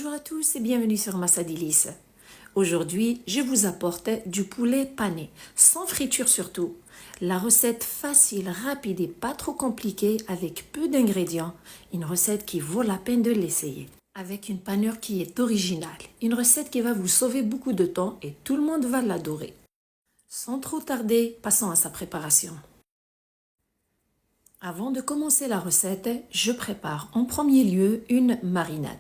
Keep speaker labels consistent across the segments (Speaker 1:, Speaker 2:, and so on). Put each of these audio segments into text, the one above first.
Speaker 1: Bonjour à tous et bienvenue sur Massadilis. Aujourd'hui, je vous apporte du poulet pané, sans friture surtout. La recette facile, rapide et pas trop compliquée avec peu d'ingrédients. Une recette qui vaut la peine de l'essayer. Avec une panure qui est originale. Une recette qui va vous sauver beaucoup de temps et tout le monde va l'adorer. Sans trop tarder, passons à sa préparation. Avant de commencer la recette, je prépare en premier lieu une marinade.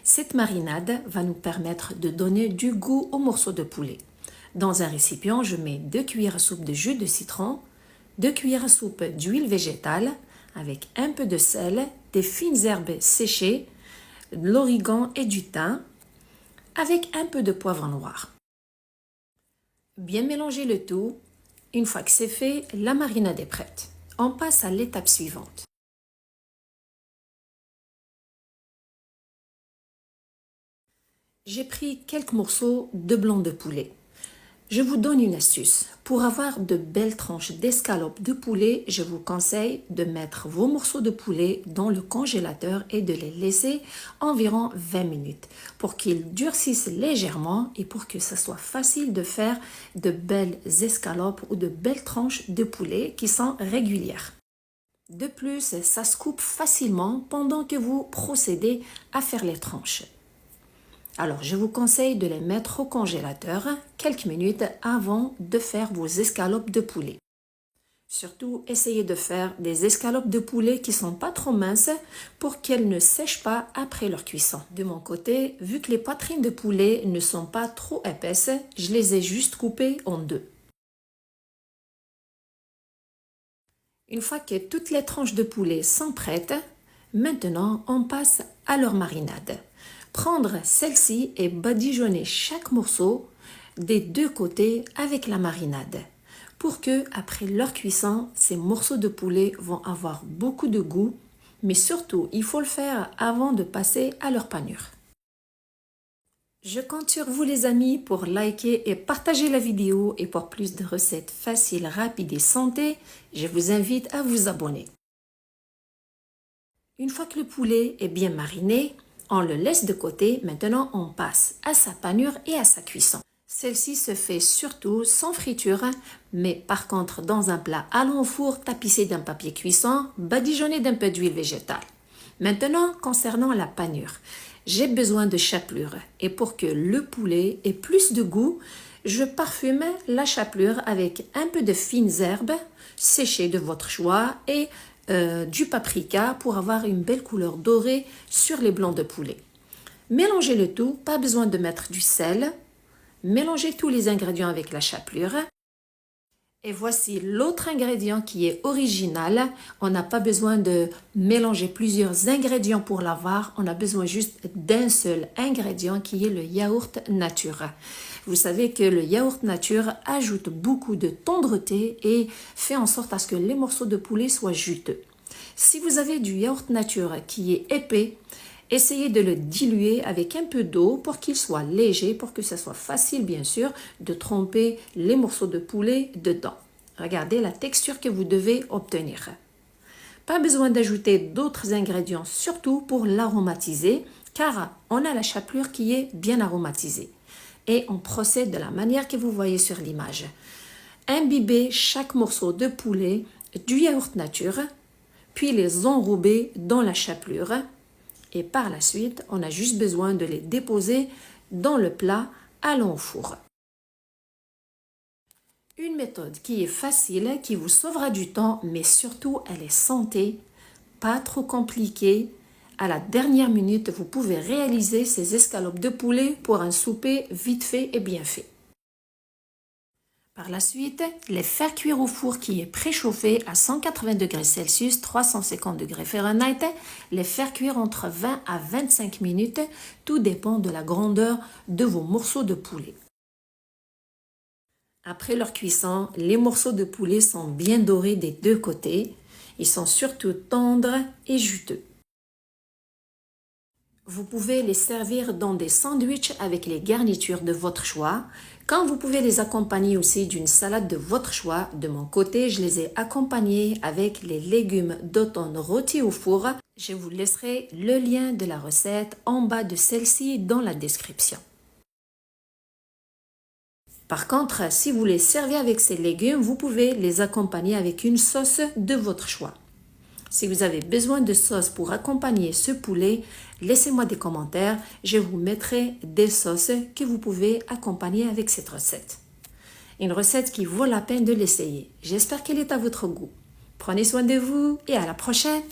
Speaker 1: Cette marinade va nous permettre de donner du goût au morceau de poulet. Dans un récipient, je mets 2 cuillères à soupe de jus de citron, 2 cuillères à soupe d'huile végétale avec un peu de sel, des fines herbes séchées, de l'origan et du thym avec un peu de poivre noir. Bien mélanger le tout. Une fois que c'est fait, la marinade est prête. On passe à l'étape suivante. J'ai pris quelques morceaux de blanc de poulet. Je vous donne une astuce. Pour avoir de belles tranches d'escalope de poulet, je vous conseille de mettre vos morceaux de poulet dans le congélateur et de les laisser environ 20 minutes pour qu'ils durcissent légèrement et pour que ce soit facile de faire de belles escalopes ou de belles tranches de poulet qui sont régulières. De plus, ça se coupe facilement pendant que vous procédez à faire les tranches. Alors, je vous conseille de les mettre au congélateur quelques minutes avant de faire vos escalopes de poulet. Surtout, essayez de faire des escalopes de poulet qui ne sont pas trop minces pour qu'elles ne sèchent pas après leur cuisson. De mon côté, vu que les poitrines de poulet ne sont pas trop épaisses, je les ai juste coupées en deux. Une fois que toutes les tranches de poulet sont prêtes, maintenant on passe à leur marinade. Prendre celle-ci et badigeonner chaque morceau des deux côtés avec la marinade pour que, après leur cuisson, ces morceaux de poulet vont avoir beaucoup de goût, mais surtout, il faut le faire avant de passer à leur panure. Je compte sur vous les amis pour liker et partager la vidéo et pour plus de recettes faciles, rapides et santé, je vous invite à vous abonner. Une fois que le poulet est bien mariné, on le laisse de côté. Maintenant, on passe à sa panure et à sa cuisson. Celle-ci se fait surtout sans friture, mais par contre dans un plat allant au four tapissé d'un papier cuisson, badigeonné d'un peu d'huile végétale. Maintenant, concernant la panure, j'ai besoin de chapelure et pour que le poulet ait plus de goût, je parfume la chapelure avec un peu de fines herbes séchées de votre choix et du paprika pour avoir une belle couleur dorée sur les blancs de poulet. Mélangez le tout, pas besoin de mettre du sel. Mélangez tous les ingrédients avec la chapelure. Et voici l'autre ingrédient qui est original. On n'a pas besoin de mélanger plusieurs ingrédients pour l'avoir. On a besoin juste d'un seul ingrédient qui est le yaourt nature. Vous savez que le yaourt nature ajoute beaucoup de tendreté et fait en sorte à ce que les morceaux de poulet soient juteux. Si vous avez du yaourt nature qui est épais, essayez de le diluer avec un peu d'eau pour qu'il soit léger, pour que ce soit facile bien sûr de tremper les morceaux de poulet dedans. Regardez la texture que vous devez obtenir. Pas besoin d'ajouter d'autres ingrédients, surtout pour l'aromatiser, car on a la chapelure qui est bien aromatisée. Et on procède de la manière que vous voyez sur l'image. Imbibez chaque morceau de poulet du yaourt nature, puis les enrober dans la chapelure. Et par la suite, on a juste besoin de les déposer dans le plat allant au four. Une méthode qui est facile, qui vous sauvera du temps, mais surtout elle est santé, pas trop compliquée. À la dernière minute, vous pouvez réaliser ces escalopes de poulet pour un souper vite fait et bien fait. Par la suite, les faire cuire au four qui est préchauffé à 180 degrés Celsius, 350 degrés Fahrenheit, les faire cuire entre 20 à 25 minutes, tout dépend de la grandeur de vos morceaux de poulet. Après leur cuisson, les morceaux de poulet sont bien dorés des deux côtés. Ils sont surtout tendres et juteux. Vous pouvez les servir dans des sandwichs avec les garnitures de votre choix. Quand vous pouvez les accompagner aussi d'une salade de votre choix. De mon côté, je les ai accompagnés avec les légumes d'automne rôtis au four. Je vous laisserai le lien de la recette en bas de celle-ci dans la description. Par contre, si vous les servez avec ces légumes, vous pouvez les accompagner avec une sauce de votre choix. Si vous avez besoin de sauce pour accompagner ce poulet, laissez-moi des commentaires. Je vous mettrai des sauces que vous pouvez accompagner avec cette recette. Une recette qui vaut la peine de l'essayer. J'espère qu'elle est à votre goût. Prenez soin de vous et à la prochaine!